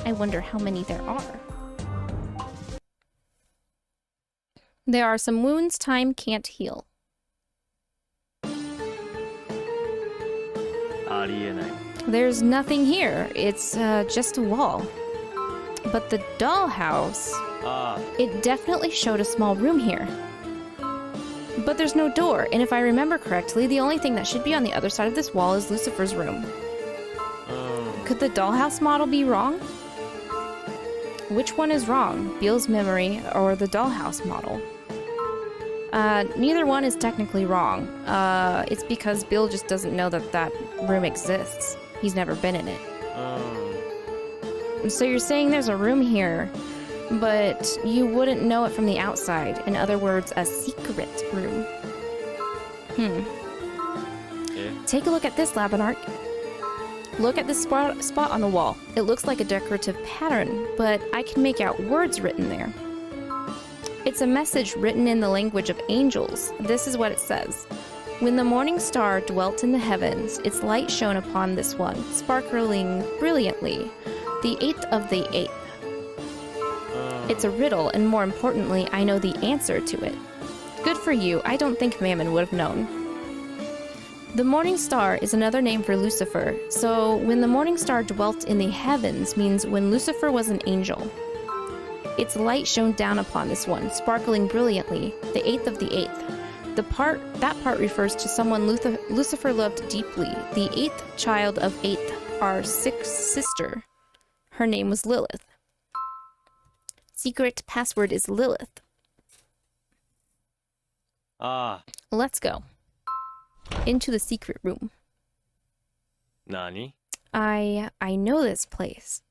I wonder how many there are. There are some wounds time can't heal. There's nothing here. It's just a wall. But the dollhouse, it definitely showed a small room here. But there's no door, and if I remember correctly, the only thing that should be on the other side of this wall is Lucifer's room. Could the dollhouse model be wrong? Which one is wrong, Bill's memory or the dollhouse model? Neither one is technically wrong. It's because Bill just doesn't know that that room exists. He's never been in it. So you're saying there's a room here, but you wouldn't know it from the outside. In other words, a secret room. Take a look at this, Labanark. Look at this spot on the wall. It looks like a decorative pattern, but I can make out words written there. It's a message written in the language of angels. This is what it says. When the morning star dwelt in the heavens, its light shone upon this one, sparkling brilliantly, the 8th of the 8th. It's a riddle, and more importantly, I know the answer to it. Good for you. I don't think Mammon would have known. The morning star is another name for Lucifer, so when the morning star dwelt in the heavens means when Lucifer was an angel. Its light shone down upon this one, sparkling brilliantly, the 8th of the 8th. That part refers to someone Lucifer loved deeply, the 8th child of 8th, our 6th sister. Her name was Lilith. Secret password is Lilith. Let's go. Into the secret room. Nani? I know this place.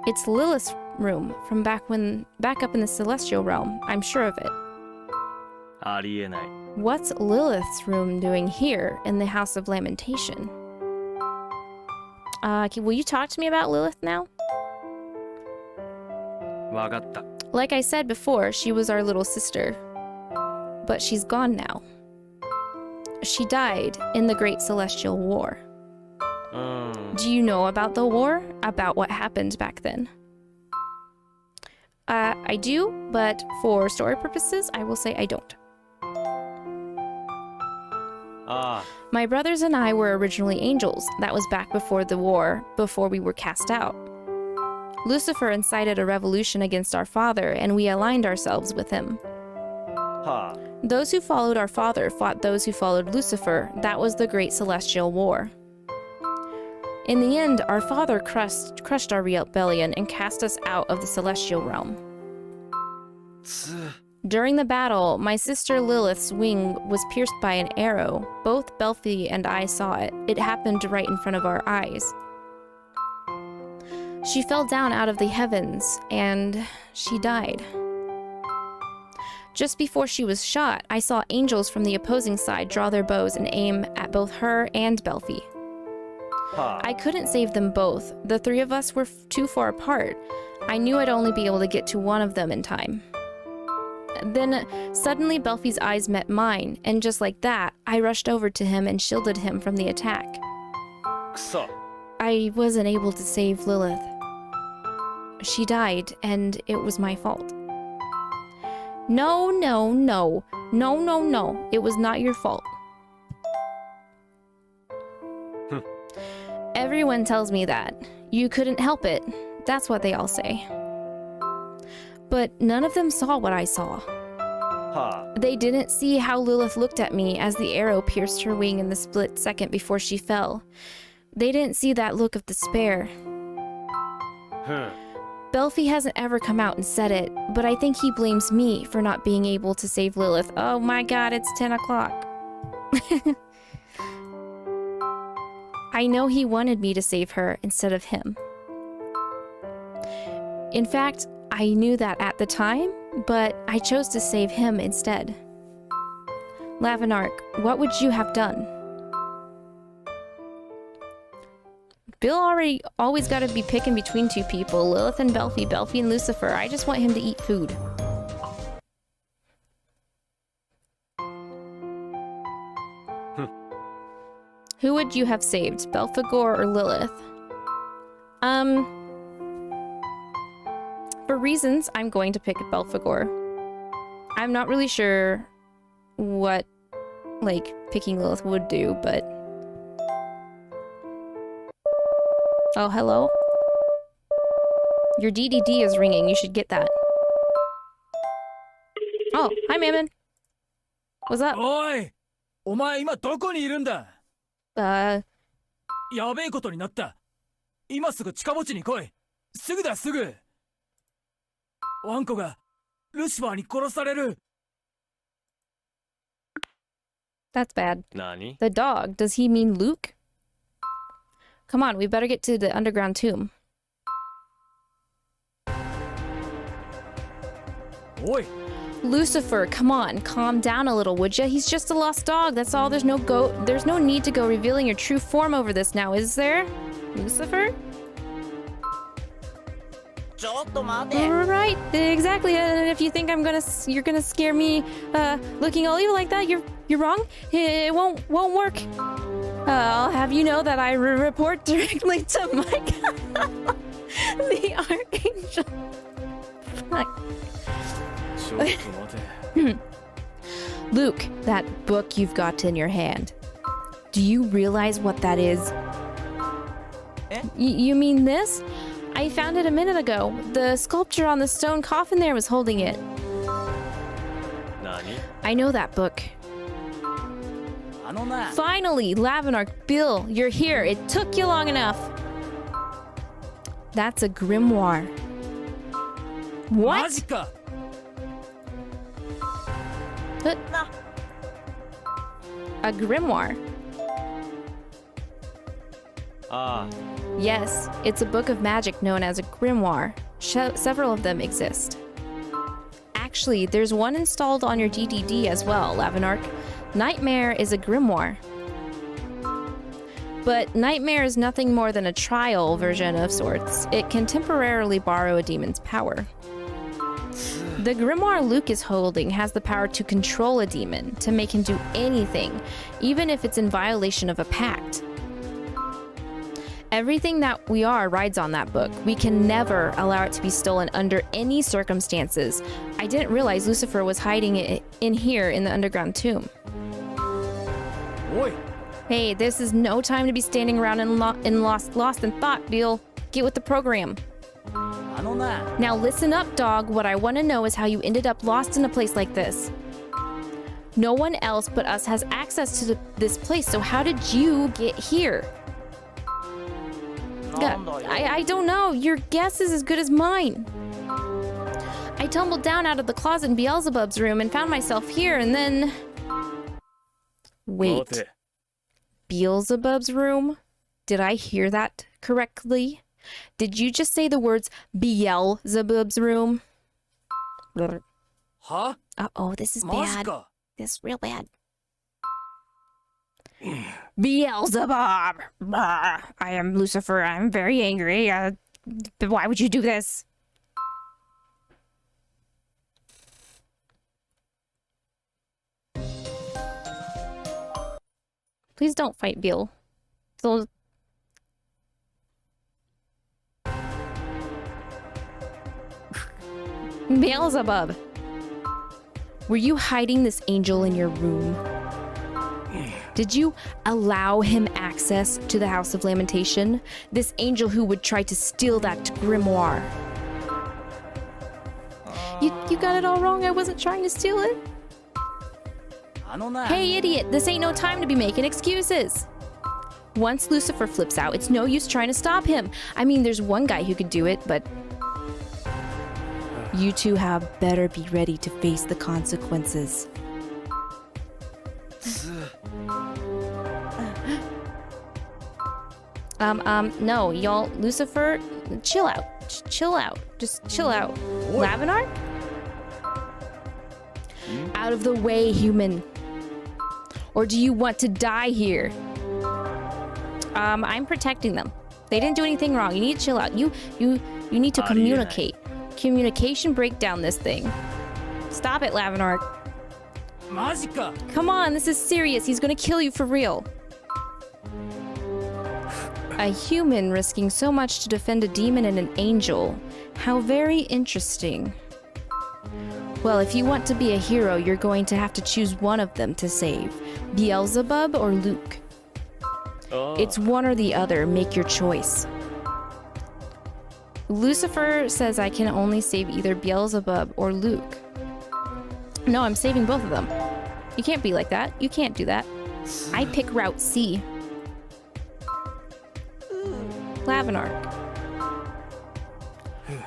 It's Lilith's room from back up in the celestial realm. I'm sure of it. What's Lilith's room doing here in the House of Lamentation? Will you talk to me about Lilith now? Like I said before, she was our little sister. But she's gone now. She died in the Great Celestial War. Do you know about the war? About what happened back then? I do, but for story purposes, I will say I don't. My brothers and I were originally angels. That was back before the war, before we were cast out. Lucifer incited a revolution against our father, and we aligned ourselves with him. Those who followed our father fought those who followed Lucifer. That was the Great Celestial War. In the end, our father crushed our rebellion and cast us out of the celestial realm. During the battle, my sister Lilith's wing was pierced by an arrow. Both Belphi and I saw it. It happened right in front of our eyes. She fell down out of the heavens, and she died. Just before she was shot, I saw angels from the opposing side draw their bows and aim at both her and Belphi. I couldn't save them both. The three of us were too far apart. I knew I'd only be able to get to one of them in time. Then, suddenly Belphi's eyes met mine, and just like that, I rushed over to him and shielded him from the attack. I wasn't able to save Lilith. She died, and it was my fault. No, no, no. No, no, no. It was not your fault. Everyone tells me that. You couldn't help it. That's what they all say. But none of them saw what I saw. They didn't see how Lilith looked at me as the arrow pierced her wing in the split second before she fell. They didn't see that look of despair. Belphi hasn't ever come out and said it, but I think he blames me for not being able to save Lilith. Oh my god, it's 10 o'clock. I know he wanted me to save her instead of him. In fact, I knew that at the time, but I chose to save him instead. Lavanark, what would you have done? Bill always got to be picking between two people, Lilith and Belphi, Belphi and Lucifer. I just want him to eat food. Who would you have saved, Belphegor or Lilith? For reasons, I'm going to pick Belphegor. I'm not really sure what, like, picking Lilith would do, but... Oh, hello? Your D.D.D is ringing. You should get that. Oh, hi, Mammon. What's up? Oi! お前今どこにいるんだ? やべえことになった。今すぐ近墓地に来い。すぐだすぐ。ワンコがルシファーに殺される。 That's bad. 何? The dog. Does he mean Luke? Come on, we better get to the underground tomb. おい。 Lucifer, come on, calm down a little, would ya? He's just a lost dog, that's all. There's no need to go revealing your true form over this now, is there? Lucifer? Right, exactly. And if you think you're gonna scare me, looking all evil like that, you're wrong. It won't work. I'll have you know that I report directly to Micah, the Archangel. Fuck. Luke, that book you've got in your hand. Do you realize what that is? You mean this? I found it a minute ago. The sculpture on the stone coffin there was holding it. Nani? I know that book. Finally, Lavinark, Bill, you're here. It took you long enough. That's a grimoire. What? A grimoire. Yes, it's a book of magic known as a grimoire. Several of them exist. Actually, there's one installed on your D.D.D as well, Lavinark. Nightmare is a grimoire. But Nightmare is nothing more than a trial version of sorts. It can temporarily borrow a demon's power. The grimoire Luke is holding has the power to control a demon, to make him do anything, even if it's in violation of a pact. Everything that we are rides on that book. We can never allow it to be stolen under any circumstances. I didn't realize Lucifer was hiding it in here in the underground tomb. Oi. Hey, this is no time to be standing around in lost in thought, Beal. Get with the program. Now listen up, dog. What I want to know is how you ended up lost in a place like this. No one else but us has access to this place, so how did you get here? I don't know. Your guess is as good as mine. I tumbled down out of the closet in Beelzebub's room and found myself here, and then... Wait. Beelzebub's room? Did I hear that correctly? Did you just say the words Beelzebub's room? Huh? Uh-oh, this is bad. This is real bad. Beelzebub! I am Lucifer. I'm very angry. Why would you do this? Please don't fight Beal. Beelzebub! Were you hiding this angel in your room? Did you allow him access to the House of Lamentation? This angel who would try to steal that grimoire? You got it all wrong. I wasn't trying to steal it. Hey, idiot. This ain't no time to be making excuses. Once Lucifer flips out, it's no use trying to stop him. I mean, there's one guy who could do it, but... You two have better be ready to face the consequences. No, y'all, Lucifer, chill out. Chill out. Just chill out. Lavinar? Out of the way, human. Or do you want to die here? I'm protecting them. They didn't do anything wrong. You need to chill out. You need to communicate. Communication breakdown this thing. Stop it, Lavinar. Come on, this is serious. He's gonna kill you for real. A human risking so much to defend a demon and an angel. How very interesting. Well, if you want to be a hero, you're going to have to choose one of them to save. Beelzebub or Luke? It's one or the other. Make your choice. Lucifer says I can only save either Beelzebub or Luke. No, I'm saving both of them. You can't be like that. You can't do that. I pick Route C. Lavinark.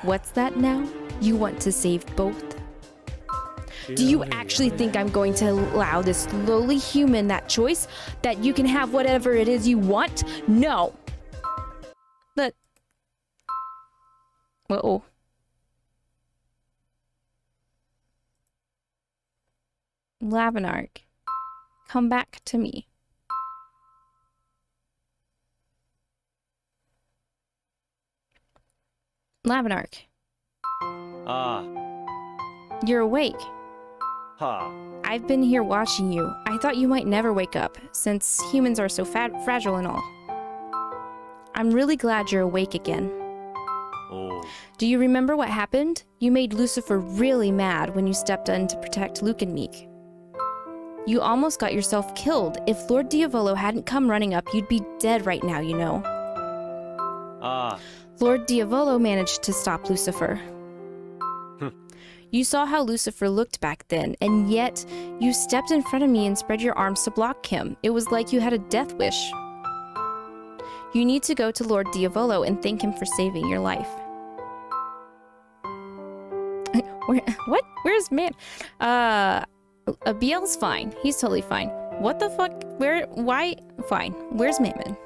What's that now? You want to save both? Do you actually think I'm going to allow this lowly human that choice? That you can have whatever it is you want? No. But... Uh-oh. Lavinark, come back to me. Lavinark. You're awake. I've been here watching you. I thought you might never wake up, since humans are so fragile and all. I'm really glad you're awake again. Do you remember what happened? You made Lucifer really mad when you stepped in to protect Luke and Meek. You almost got yourself killed. If Lord Diavolo hadn't come running up, you'd be dead right now, you know. Lord Diavolo managed to stop Lucifer. You saw how Lucifer looked back then, and yet you stepped in front of me and spread your arms to block him. It was like you had a death wish. You need to go to Lord Diavolo and thank him for saving your life. What? Where's man? Biel's fine. He's totally fine. What the fuck? Where? Why? Fine. Where's Mammon?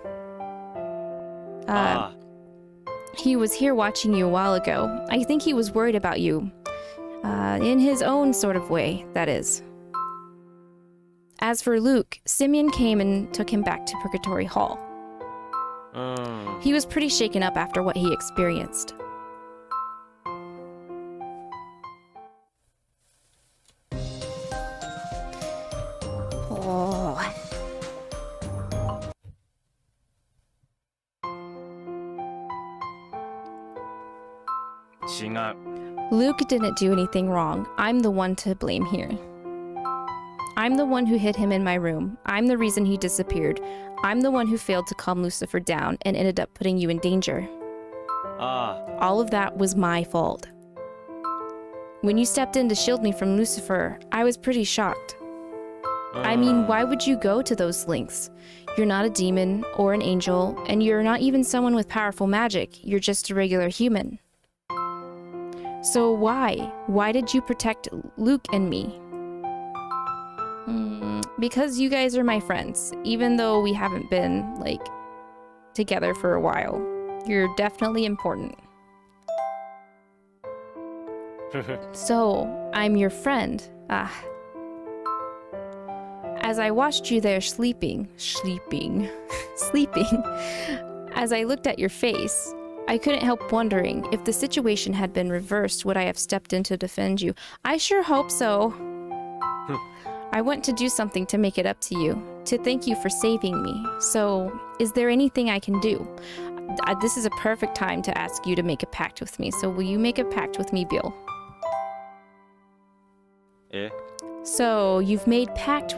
He was here watching you a while ago. I think he was worried about you. In his own sort of way, that is. As for Luke, Simeon came and took him back to Purgatory Hall. He was pretty shaken up after what he experienced. Luke didn't do anything wrong. I'm the one to blame here. I'm the one who hid him in my room. I'm the reason he disappeared. I'm the one who failed to calm Lucifer down and ended up putting you in danger. All of that was my fault. When you stepped in to shield me from Lucifer, I was pretty shocked. I mean, why would you go to those lengths? You're not a demon or an angel, and you're not even someone with powerful magic. You're just a regular human. So why? Why did you protect Luke and me? Because you guys are my friends, even though we haven't been, like, together for a while. You're definitely important. So, I'm your friend. As I watched you there sleeping, as I looked at your face, I couldn't help wondering, if the situation had been reversed, would I have stepped in to defend you? I sure hope so. I want to do something to make it up to you, to thank you for saving me. So, is there anything I can do? This is a perfect time to ask you to make a pact with me, so will you make a pact with me, Bill? So, you've made pacts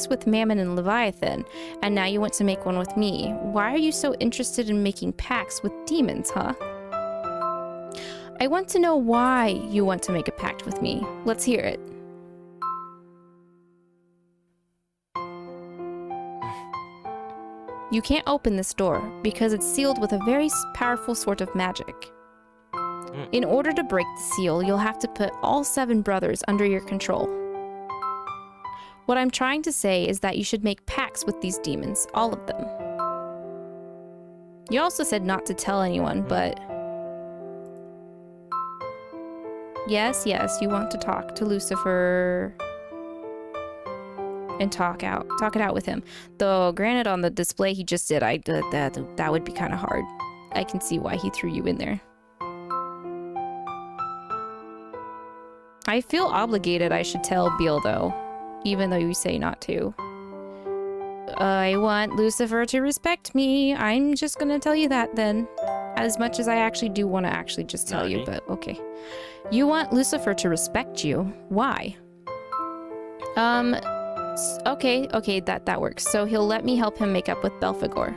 with Mammon and Leviathan, and now you want to make one with me. Why are you so interested in making pacts with demons, huh? I want to know why you want to make a pact with me. Let's hear it. You can't open this door, because it's sealed with a very powerful sort of magic. In order to break the seal, you'll have to put all 7 brothers under your control. What I'm trying to say is that you should make pacts with these demons, all of them. You also said not to tell anyone, but... Yes, you want to talk to Lucifer... and talk it out with him. Though, granted, on the display he just did, that would be kind of hard. I can see why he threw you in there. I feel obligated I should tell Beal, though. Even though you say not to. I want Lucifer to respect me. I'm just gonna tell you that then. As much as I actually do want to actually just tell you, but okay. You want Lucifer to respect you. Why? Okay, that works. So he'll let me help him make up with Belphegor.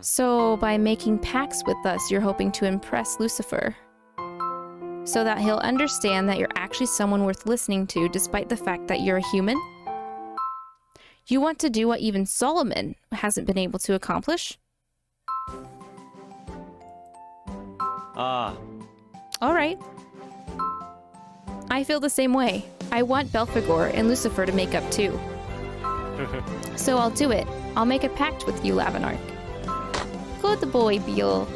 So by making pacts with us, you're hoping to impress Lucifer. So that he'll understand that you're actually someone worth listening to, despite the fact that you're a human? You want to do what even Solomon hasn't been able to accomplish? Alright. I feel the same way. I want Belphegor and Lucifer to make up too. So I'll do it. I'll make a pact with you, Lavinark. Good boy, Beal.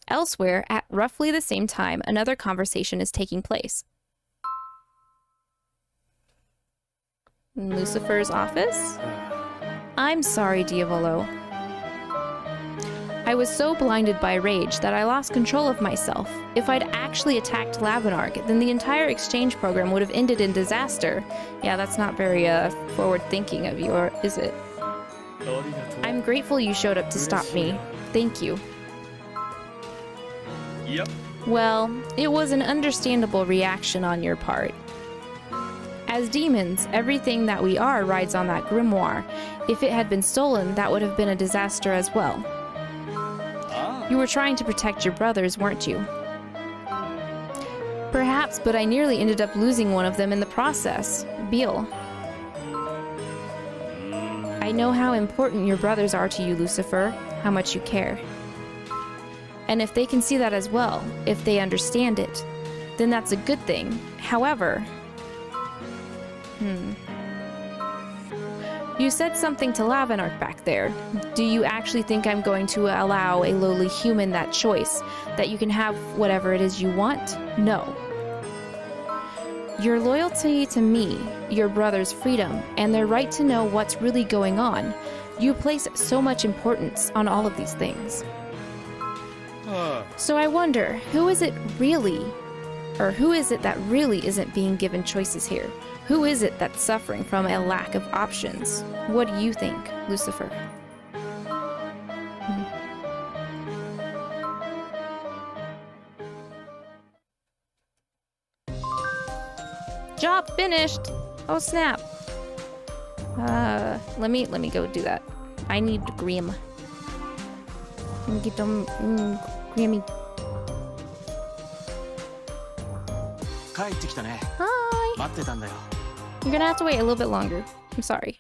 Elsewhere, at roughly the same time, another conversation is taking place. Lucifer's office? I'm sorry, Diavolo. I was so blinded by rage that I lost control of myself. If I'd actually attacked Lavinark, then the entire exchange program would have ended in disaster. Yeah, that's not very forward-thinking of you, or is it? I'm grateful you showed up to stop me. Thank you. Yep. Well, it was an understandable reaction on your part. As demons, everything that we are rides on that grimoire. If it had been stolen, that would have been a disaster as well. You were trying to protect your brothers, weren't you? Perhaps, but I nearly ended up losing one of them in the process. Beal. I know how important your brothers are to you, Lucifer, how much you care. And if they can see that as well, if they understand it, then that's a good thing. However... You said something to Lavinark back there. Do you actually think I'm going to allow a lowly human that choice? That you can have whatever it is you want? No. Your loyalty to me, your brother's freedom, and their right to know what's really going on. You place so much importance on all of these things. So I wonder, who is it really, or who is it that really isn't being given choices here? Who is it that's suffering from a lack of options? What do you think, Lucifer? Job finished! Oh snap! Let me go do that. I need Grim. Get them, Grammy. Hi! You're gonna have to wait a little bit longer. I'm sorry.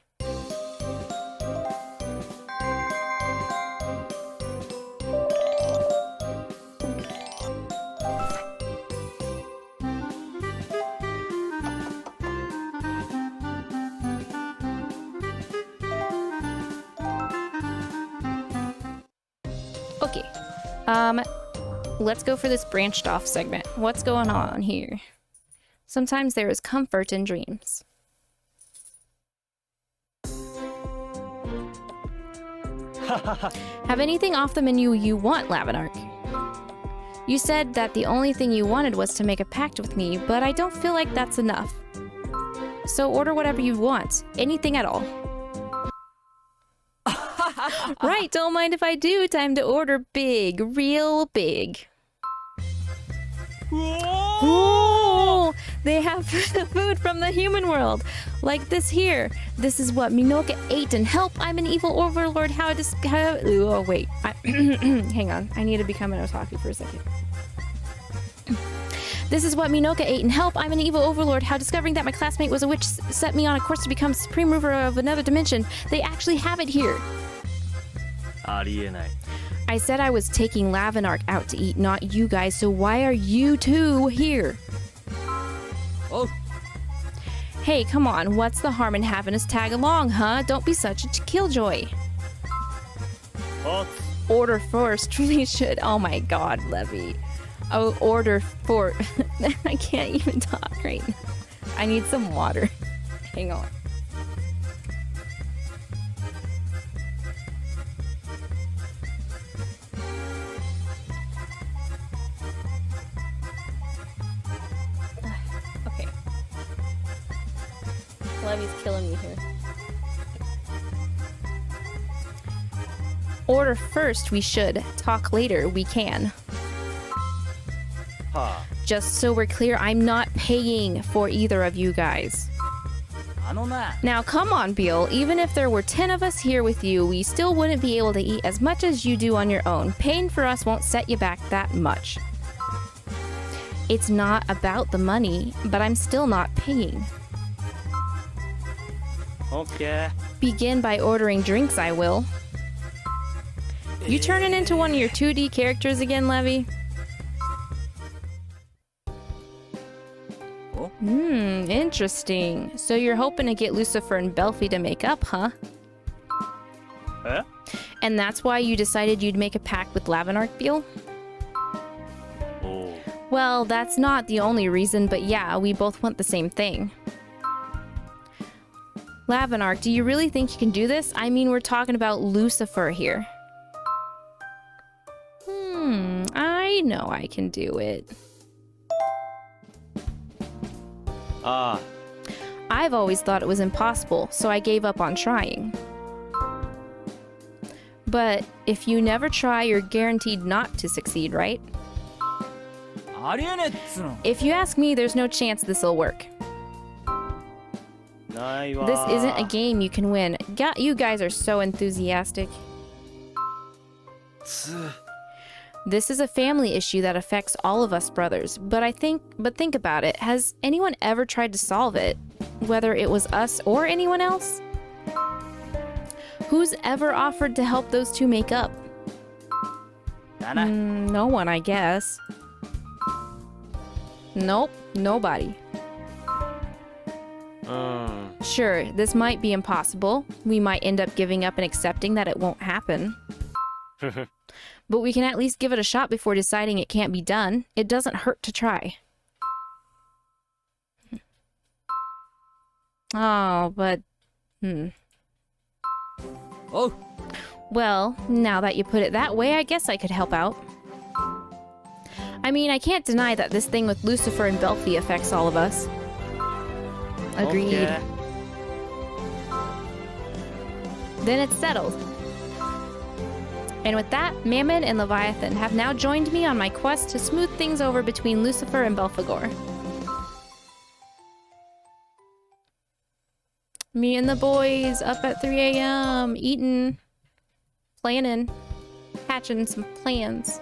Okay. Let's go for this branched off segment. What's going on here? Sometimes there is comfort in dreams. Have anything off the menu you want, Lavinark? You said that the only thing you wanted was to make a pact with me, but I don't feel like that's enough. So order whatever you want. Anything at all. Right, don't mind if I do. Time to order big. Real big. Whoa! They have food from the human world. Like this here. This is what Minoka ate, and help, I'm an evil overlord. Oh, wait. Hang on. I need to become an otaku for a second. This is what Minoka ate, and help, I'm an evil overlord. How discovering that my classmate was a witch set me on a course to become supreme ruler of another dimension. They actually have it here. I said I was taking Lavinark out to eat, not you guys, so why are you two here? Oh. Hey, come on, what's the harm in having us tag along, huh? Don't be such a killjoy. Oh. Order first, we should. Oh my god, Levy. Oh, order for. I can't even talk right now. I need some water. Hang on. Levy's killing me here. Order first, we should. Talk later, we can. Huh. Just so we're clear, I'm not paying for either of you guys. Now, come on, Beal. Even if there were 10 of us here with you, we still wouldn't be able to eat as much as you do on your own. Paying for us won't set you back that much. It's not about the money, but I'm still not paying. Okay. Begin by ordering drinks, I will. You turning into one of your 2D characters again, Levy? Interesting. So you're hoping to get Lucifer and Belfie to make up, huh? Huh? And that's why you decided you'd make a pact with Lavinark, Beal? Oh. Well, that's not the only reason, but yeah, we both want the same thing. Lavinark, do you really think you can do this? I mean, we're talking about Lucifer here. I know I can do it. I've always thought it was impossible, so I gave up on trying. But if you never try, you're guaranteed not to succeed, right? If you ask me, there's no chance this'll work. This isn't a game you can win. You guys are so enthusiastic. This is a family issue that affects all of us brothers, but think about it. Has anyone ever tried to solve it? Whether it was us or anyone else? Who's ever offered to help those two make up? No one, I guess. Nope, nobody. Sure, this might be impossible. We might end up giving up and accepting that it won't happen. But we can at least give it a shot before deciding it can't be done. It doesn't hurt to try. Oh, but... Oh. Well, now that you put it that way, I guess I could help out. I mean, I can't deny that this thing with Lucifer and Belfie affects all of us. Agreed. Okay. Then it's settled. And with that, Mammon and Leviathan have now joined me on my quest to smooth things over between Lucifer and Belphegor. Me and the boys up at 3 a.m. eating, planning, hatching some plans.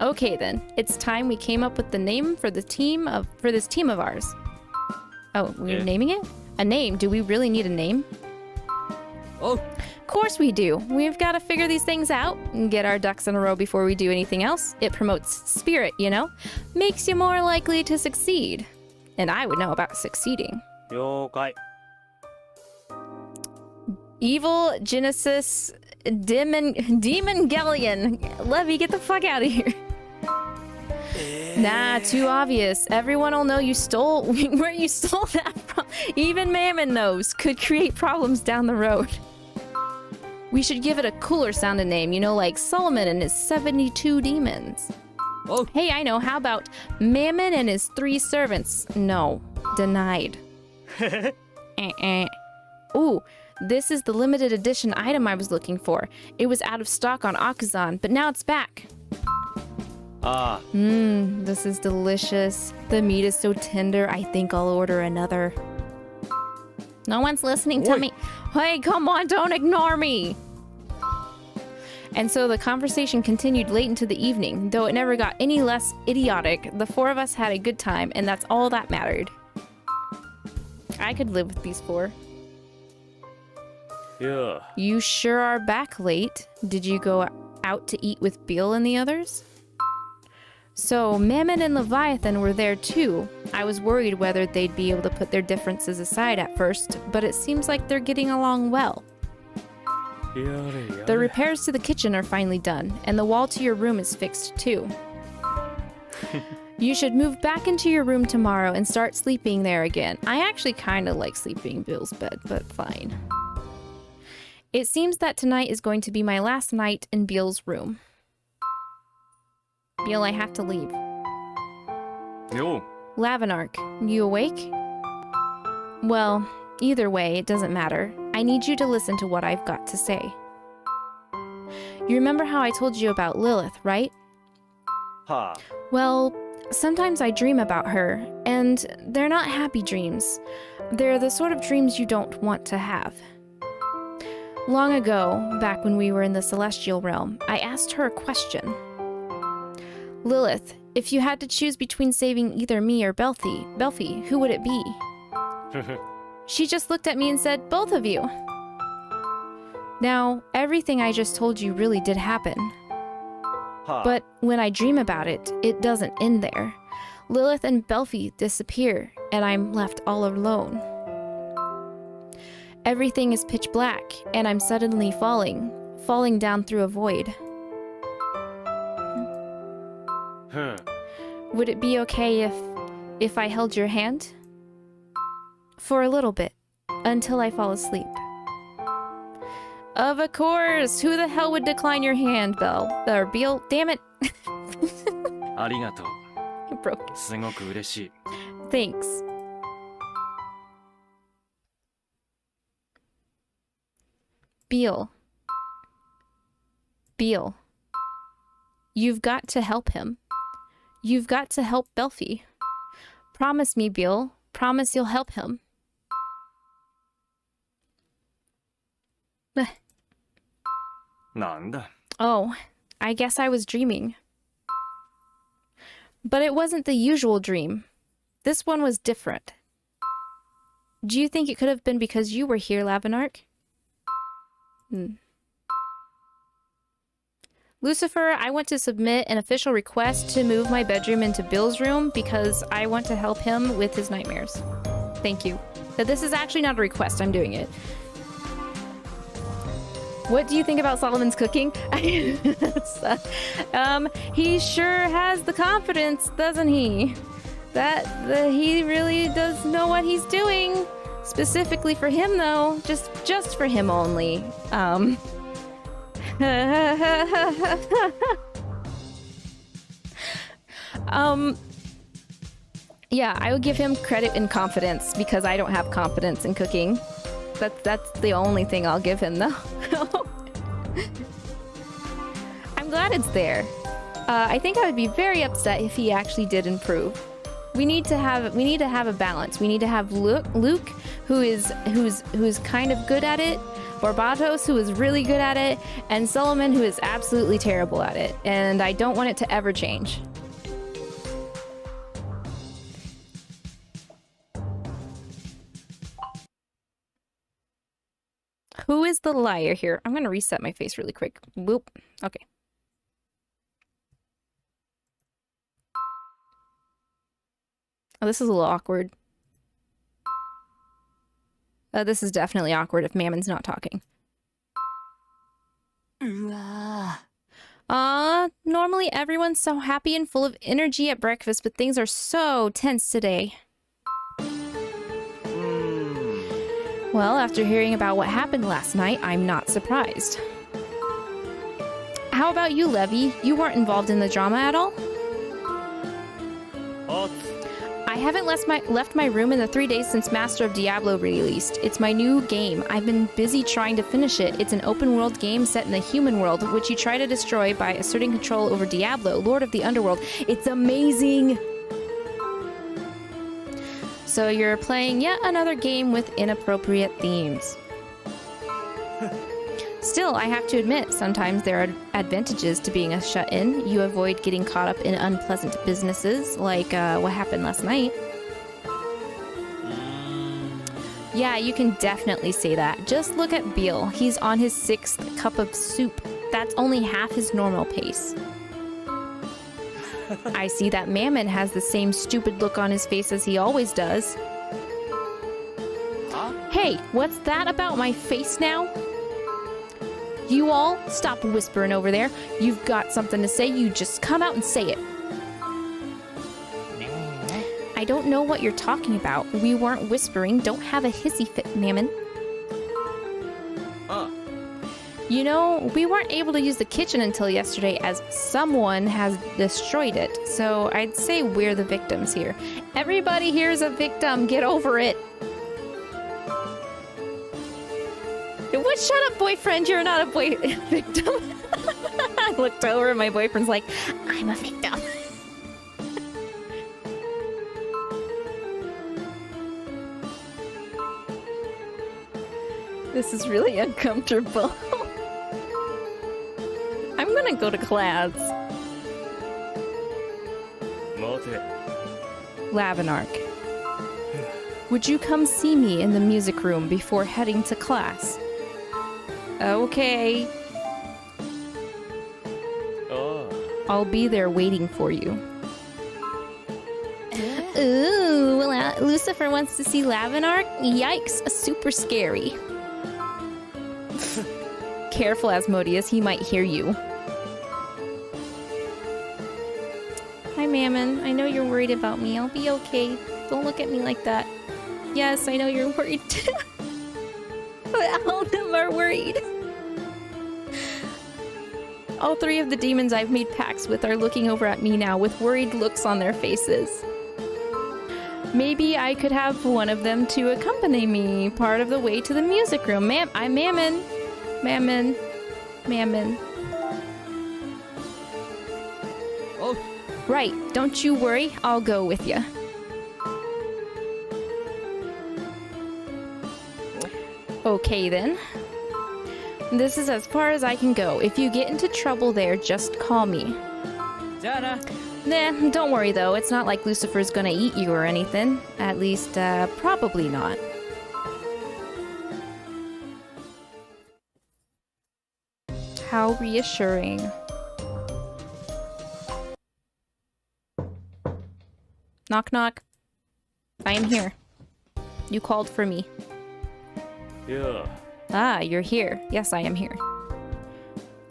Okay then, it's time we came up with the name for this team of ours. Oh, we're naming it? A name? Do we really need a name? Oh. Of course we do. We've got to figure these things out and get our ducks in a row before we do anything else. It promotes spirit, you know? Makes you more likely to succeed. And I would know about succeeding. Yokai. Evil Genesis Demon Galleon. Levy, get the fuck out of here. Nah, too obvious. Everyone will know you stole where you stole that from. Even Mammon knows. Could create problems down the road. We should give it a cooler sounding name, you know, like Solomon and his 72 demons. Oh. Hey, I know. How about Mammon and his 3 servants? No. Denied. Ooh, this is the limited edition item I was looking for. It was out of stock on Akazan, but now it's back. This is delicious. The meat is so tender, I think I'll order another. No one's listening to me. Hey, come on, don't ignore me. And so the conversation continued late into the evening. Though it never got any less idiotic, the 4 of us had a good time, and that's all that mattered. I could live with these 4. Yeah. You sure are back late. Did you go out to eat with Beal and the others? So, Mammon and Leviathan were there too. I was worried whether they'd be able to put their differences aside at first, but it seems like they're getting along well. The repairs to the kitchen are finally done, and the wall to your room is fixed too. You should move back into your room tomorrow and start sleeping there again. I actually kind of like sleeping in Bill's bed, but fine. It seems that tonight is going to be my last night in Beal's room. Beal, I have to leave. Yo. Lavinark, you awake? Well, either way, it doesn't matter. I need you to listen to what I've got to say. You remember how I told you about Lilith, right? Huh. Well, sometimes I dream about her, and they're not happy dreams. They're the sort of dreams you don't want to have. Long ago, back when we were in the celestial realm, I asked her a question. Lilith, if you had to choose between saving either me or Belfi, who would it be? She just looked at me and said, both of you. Now, everything I just told you really did happen. Huh. But when I dream about it, it doesn't end there. Lilith and Belfi disappear, and I'm left all alone. Everything is pitch black, and I'm suddenly falling down through a void. Would it be okay if I held your hand? For a little bit, until I fall asleep. Of course! Who the hell would decline your hand, Beal? Damn it! ありがとう。 You broke it. すごく嬉しい。 Thanks. Beal. You've got to help him. You've got to help Belfi. Promise me, Beal. Promise you'll help him. なんだ。 Oh, I guess I was dreaming. But it wasn't the usual dream. This one was different. Do you think it could have been because you were here, Lavinark? Lucifer, I want to submit an official request to move my bedroom into Bill's room because I want to help him with his nightmares. Thank you. But this is actually not a request, I'm doing it. What do you think about Solomon's cooking? He sure has the confidence, doesn't he? That he really does know what he's doing. Specifically for him, though. Just for him only. Yeah, I would give him credit in confidence because I don't have confidence in cooking. That's the only thing I'll give him, though. I'm glad it's there. I think I would be very upset if he actually did improve. We need to have a balance. We need to have Luke, who's kind of good at it, Barbatos, who is really good at it, and Solomon, who is absolutely terrible at it. And I don't want it to ever change. Who is the liar here? I'm gonna reset my face really quick. Whoop. Okay. Oh, this is a little awkward. This is definitely awkward if Mammon's not talking. Normally everyone's so happy and full of energy at breakfast, but things are so tense today. Well, after hearing about what happened last night, I'm not surprised. How about you, Levy? You weren't involved in the drama at all? I haven't left my room in the 3 days since Master of Diablo released. It's my new game. I've been busy trying to finish it. It's an open-world game set in the human world, which you try to destroy by asserting control over Diablo, Lord of the Underworld. It's amazing! So you're playing yet another game with inappropriate themes. Still, I have to admit, sometimes there are advantages to being a shut-in. You avoid getting caught up in unpleasant businesses, like what happened last night. Yeah, you can definitely say that. Just look at Beal. He's on his 6th cup of soup. That's only half his normal pace. I see that Mammon has the same stupid look on his face as he always does. Hey, what's that about my face now? You all, stop whispering over there. You've got something to say, you just come out and say it. I don't know what you're talking about. We weren't whispering. Don't have a hissy fit, Mammon. You know, we weren't able to use the kitchen until yesterday as someone has destroyed it. So I'd say we're the victims here. Everybody here is a victim. Get over it. What? Shut up, boyfriend. You're not a victim. I looked over and my boyfriend's like, I'm a victim. This is really uncomfortable. I'm gonna go to class. Lavinark. Would you come see me in the music room before heading to class? Okay. I'll be there waiting for you. Ooh, Lucifer wants to see Lavinark? Yikes, super scary. Careful, Asmodeus, he might hear you. Hi, Mammon. I know you're worried about me. I'll be okay. Don't look at me like that. Yes, I know you're worried too. But all of them are worried. All three of the demons I've made pacts with are looking over at me now with worried looks on their faces. Maybe I could have one of them to accompany me part of the way to the music room. I'm Mammon. Mammon. Mammon. Oh. Right, don't you worry. I'll go with you. Okay then. This is as far as I can go. If you get into trouble there, just call me. Jana. Nah, don't worry though. It's not like Lucifer's gonna eat you or anything. At least, probably not. How reassuring. Knock knock. I am here. You called for me. Yeah. Ah, you're here. Yes, I am here.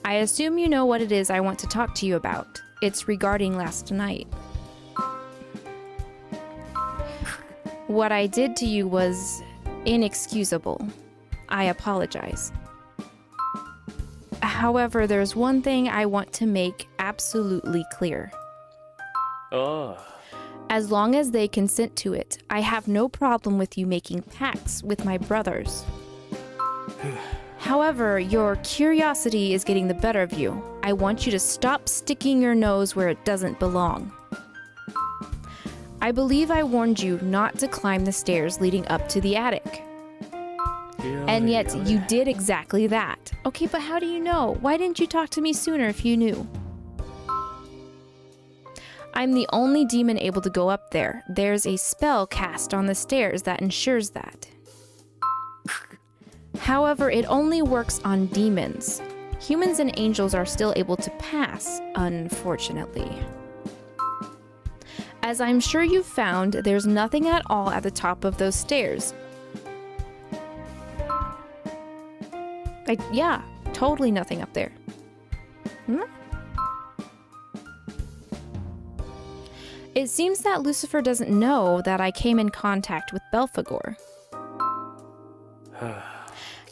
I assume you know what it is I want to talk to you about. It's regarding last night. What I did to you was inexcusable. I apologize. However, there's one thing I want to make absolutely clear. As long as they consent to it, I have no problem with you making pacts with my brothers. However, your curiosity is getting the better of you. I want you to stop sticking your nose where it doesn't belong. I believe I warned you not to climb the stairs leading up to the attic. And yet, you did exactly that. Okay, but how do you know? Why didn't you talk to me sooner if you knew? I'm the only demon able to go up there. There's a spell cast on the stairs that ensures that. However, it only works on demons. Humans and angels are still able to pass, unfortunately. As I'm sure you've found, there's nothing at all at the top of those stairs. Yeah, totally nothing up there. It seems that Lucifer doesn't know that I came in contact with Belphegor.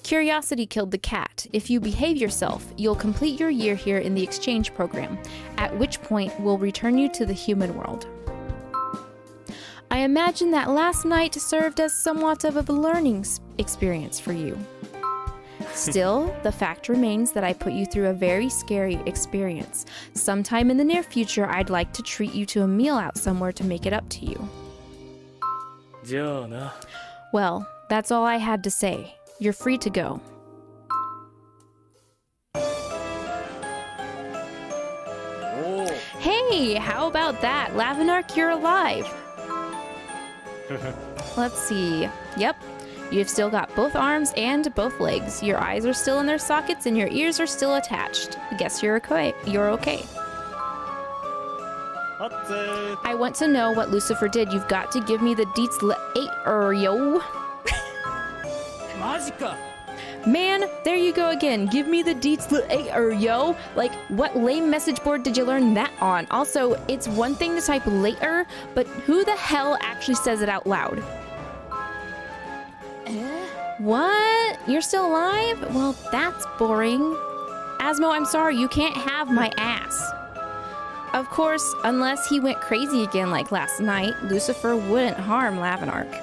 Curiosity killed the cat. If you behave yourself, you'll complete your year here in the exchange program, at which point we'll return you to the human world. I imagine that last night served as somewhat of a learning experience for you. Still, the fact remains that I put you through a very scary experience. Sometime in the near future, I'd like to treat you to a meal out somewhere to make it up to you. Well, that's all I had to say. You're free to go. Hey, how about that? Lavinark, you're alive. Let's see. Yep. You've still got both arms and both legs. Your eyes are still in their sockets and your ears are still attached. I guess you're okay. I want to know what Lucifer did. You've got to give me the deets yo. Man, there you go again. Give me the deets yo. Like, what lame message board did you learn that on? Also, it's one thing to type later, but who the hell actually says it out loud? What? You're still alive? Well, that's boring. Asmo, I'm sorry, you can't have my ass. Of course, unless he went crazy again like last night, Lucifer wouldn't harm Lavinark.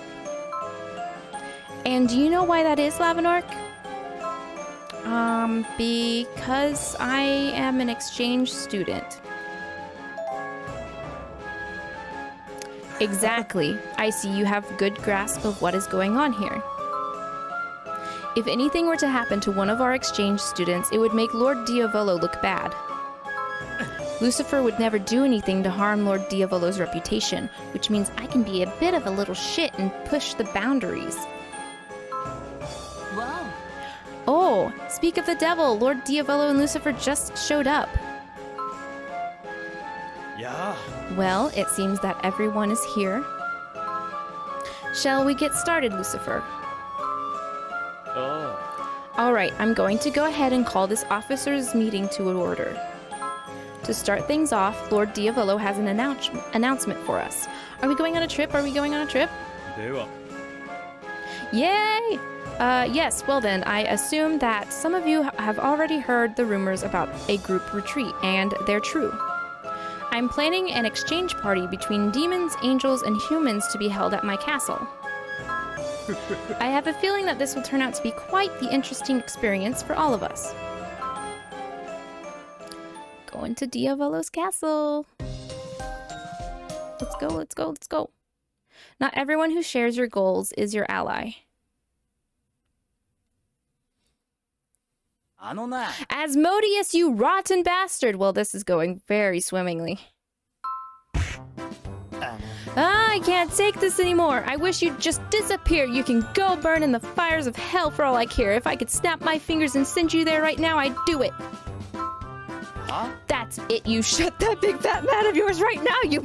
And do you know why that is, Lavinark? Because I am an exchange student. Exactly. I see you have good grasp of what is going on here. If anything were to happen to one of our exchange students, it would make Lord Diavolo look bad. Lucifer would never do anything to harm Lord Diavolo's reputation, which means I can be a bit of a little shit and push the boundaries. Wow. Oh, speak of the devil, Lord Diavolo and Lucifer just showed up. Yeah. Well, it seems that everyone is here. Shall we get started, Lucifer? Oh. Alright, I'm going to go ahead and call this officers' meeting to order. To start things off, Lord Diavolo has an announcement for us. Are we going on a trip? Are we going on a trip? では Yay! Yes, well then, I assume that some of you have already heard the rumors about a group retreat, and they're true. I'm planning an exchange party between demons, angels, and humans to be held at my castle. I have a feeling that this will turn out to be quite the interesting experience for all of us. Going to Diavolo's castle. Let's go, let's go, let's go. Not everyone who shares your goals is your ally. あのな。 Asmodeus, you rotten bastard! Well, this is going very swimmingly. I can't take this anymore. I wish you'd just disappear. You can go burn in the fires of hell for all I care. If I could snap my fingers and send you there right now, I'd do it. Huh? That's it. You shut that big fat mouth of yours right now, you...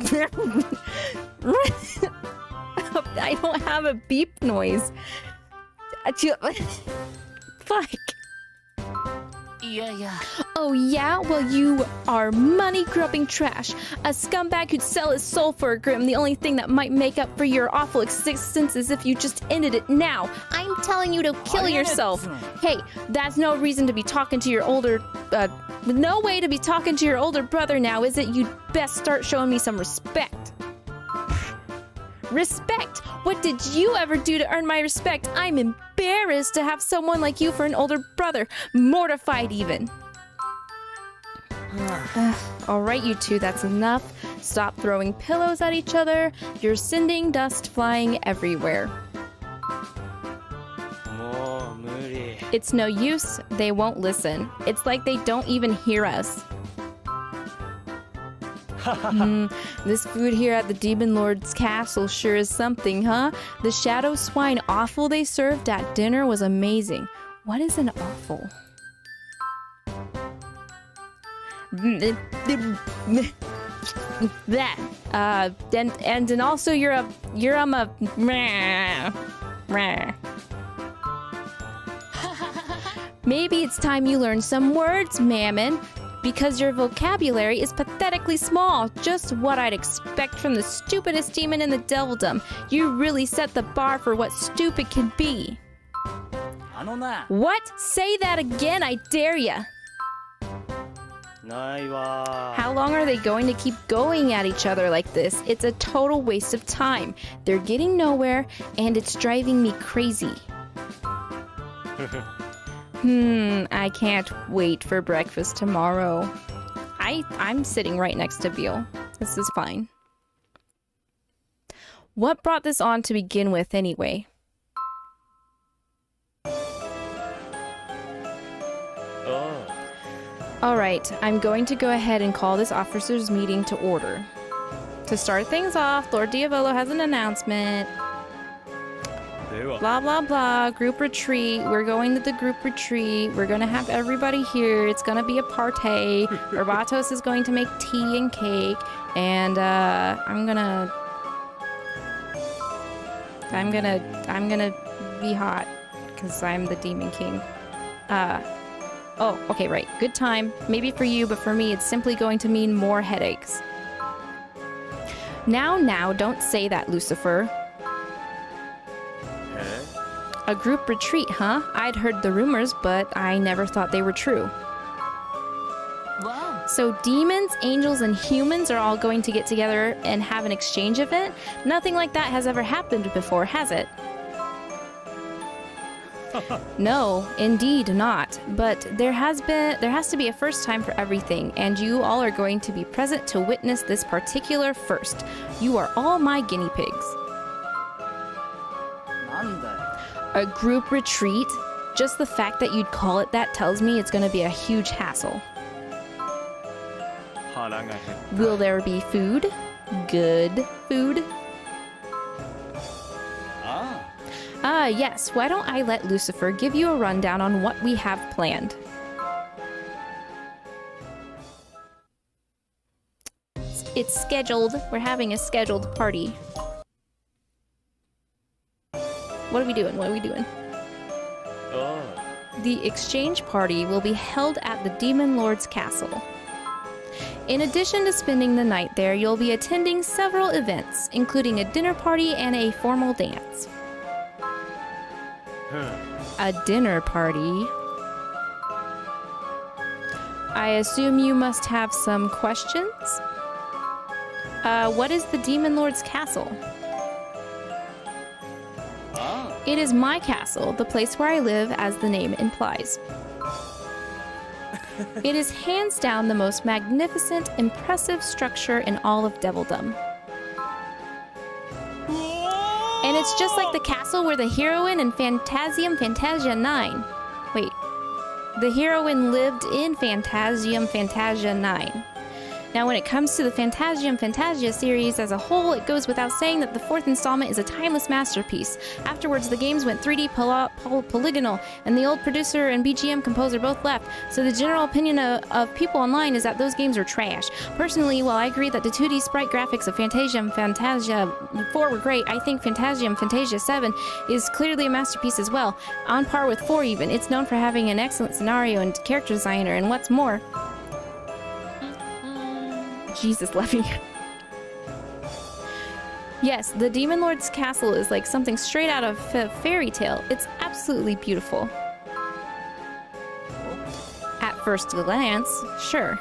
I don't have a beep noise. Fuck. Yeah. Oh yeah? Well, you are money-grubbing trash. A scumbag who'd sell his soul for a grim. The only thing that might make up for your awful existence is if you just ended it now. I'm telling you to kill yourself. Hey, that's no reason to be talking to your older... no way to be talking to your older brother now, is it? You'd best start showing me some respect. Respect? What did you ever do to earn my respect? I'm embarrassed to have someone like you for an older brother. Mortified even. Alright, you two, that's enough. Stop throwing pillows at each other. You're sending dust flying everywhere. もう無理 It's no use. They won't listen. It's like they don't even hear us. This food here at the Demon Lord's castle sure is something, huh? The shadow swine offal they served at dinner was amazing. What is an offal? That. And also you're a Maybe it's time you learn some words, Mammon. Because your vocabulary is pathetically small. Just what I'd expect from the stupidest demon in the devildom. You really set the bar for what stupid can be. あのな。 What? Say that again, I dare ya. ないわ How long are they going to keep going at each other like this? It's a total waste of time. They're getting nowhere, and it's driving me crazy. I can't wait for breakfast tomorrow. I'm sitting right next to Beale. This is fine. What brought this on to begin with, anyway? Oh. Alright, I'm going to go ahead and call this officers' meeting to order. To start things off, Lord Diavolo has an announcement. では Blah, blah, blah. Group retreat. We're going to the group retreat. We're going to have everybody here. It's going to be a party. Herbatos is going to make tea and cake. And, I'm gonna be hot. Because I'm the Demon King. Oh, okay, right. Good time. Maybe for you, but for me, it's simply going to mean more headaches. Now, don't say that, Lucifer. A group retreat, huh? I'd heard the rumors, but I never thought they were true. Wow. So demons, angels, and humans are all going to get together and have an exchange event? Nothing like that has ever happened before, has it? No, indeed not. But there has to be a first time for everything, and you all are going to be present to witness this particular first. You are all my guinea pigs. A group retreat? Just the fact that you'd call it that tells me it's going to be a huge hassle. Will there be food? Good food? Yes. Why don't I let Lucifer give you a rundown on what we have planned? It's scheduled. We're having a scheduled party. What are we doing? What are we doing? The exchange party will be held at the Demon Lord's castle. In addition to spending the night there, you'll be attending several events, including a dinner party and a formal dance. A dinner party? I assume you must have some questions? What is the Demon Lord's castle? It is my castle, the place where I live, as the name implies. It is hands down the most magnificent, impressive structure in all of Devildom. And it's just like the castle where the heroine in Fantasia 9. Wait. The heroine lived in Fantasia 9. Now, when it comes to the Fantasia series as a whole, it goes without saying that the fourth installment is a timeless masterpiece. Afterwards, the games went 3D polygonal, and the old producer and BGM composer both left, so the general opinion of people online is that those games are trash. Personally, while I agree that the 2D sprite graphics of Fantasia 4 were great, I think Fantasia 7 is clearly a masterpiece as well, on par with 4 even. It's known for having an excellent scenario and character designer, and what's more... Jesus, Levy. Yes, the Demon Lord's castle is like something straight out of a fairy tale. It's absolutely beautiful. At first glance, sure.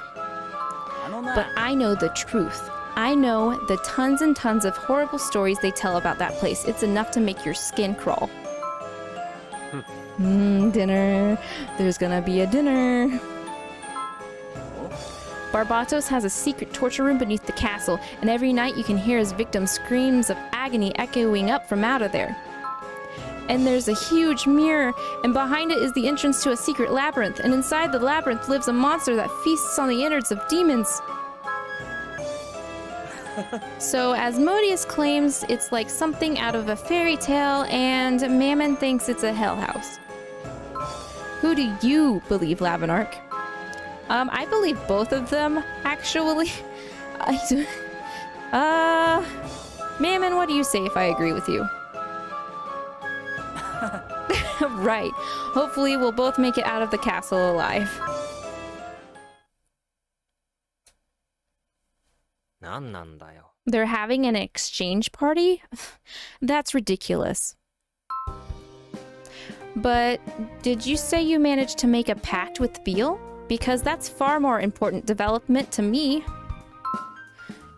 But I know the truth. I know the tons and tons of horrible stories they tell about that place. It's enough to make your skin crawl. Dinner. There's gonna be a dinner. Barbatos has a secret torture room beneath the castle, and every night you can hear his victims' screams of agony echoing up from out of there. And there's a huge mirror, and behind it is the entrance to a secret labyrinth, and inside the labyrinth lives a monster that feasts on the innards of demons. So Asmodeus claims it's like something out of a fairy tale, and Mammon thinks it's a hell house. Who do you believe, Lavinark? I believe both of them, actually. Mammon, what do you say if I agree with you? Right. Hopefully we'll both make it out of the castle alive. They're having an exchange party? That's ridiculous. But did you say you managed to make a pact with Beale? Because that's far more important development to me.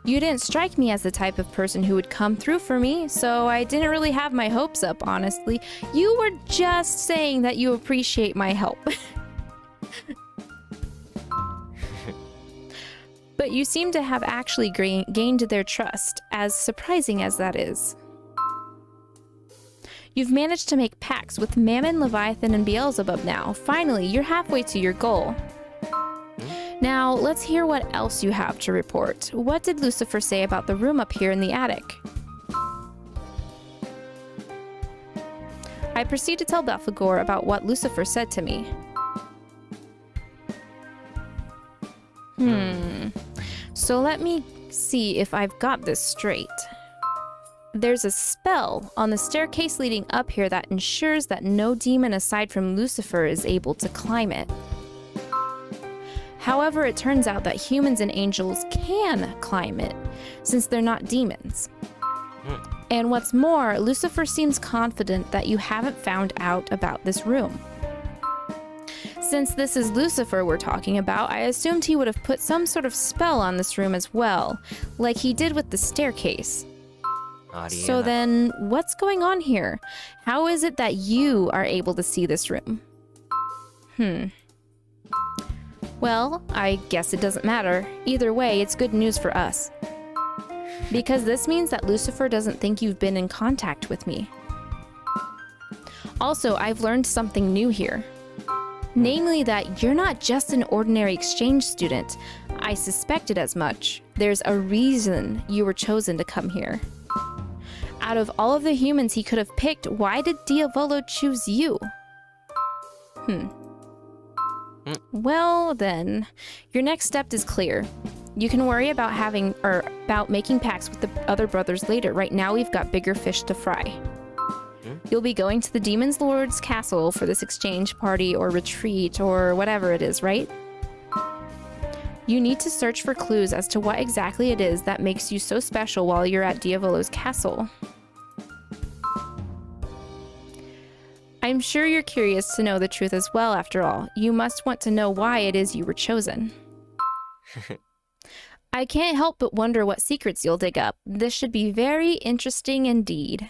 You didn't strike me as the type of person who would come through for me, so I didn't really have my hopes up, honestly. You were just saying that you appreciate my help. But you seem to have actually gained their trust, as surprising as that is. You've managed to make pacts with Mammon, Leviathan, and Beelzebub now. Finally, you're halfway to your goal. Now, let's hear what else you have to report. What did Lucifer say about the room up here in the attic? I proceed to tell Belphegor about what Lucifer said to me. So let me see if I've got this straight. There's a spell on the staircase leading up here that ensures that no demon aside from Lucifer is able to climb it. However, it turns out that humans and angels can climb it, since they're not demons. And what's more, Lucifer seems confident that you haven't found out about this room. Since this is Lucifer we're talking about, I assumed he would have put some sort of spell on this room as well, like he did with the staircase. So then, what's going on here? How is it that you are able to see this room? Well, I guess it doesn't matter. Either way, it's good news for us. Because this means that Lucifer doesn't think you've been in contact with me. Also, I've learned something new here. Namely that you're not just an ordinary exchange student. I suspected as much. There's a reason you were chosen to come here. Out of all of the humans he could have picked, why did Diavolo choose you? Well then, your next step is clear. You can worry about making pacts with the other brothers later. Right now we've got bigger fish to fry. You'll be going to the Demon's Lord's castle for this exchange party or retreat or whatever it is, right? You need to search for clues as to what exactly it is that makes you so special while you're at Diavolo's castle. I'm sure you're curious to know the truth as well, after all. You must want to know why it is you were chosen. I can't help but wonder what secrets you'll dig up. This should be very interesting indeed.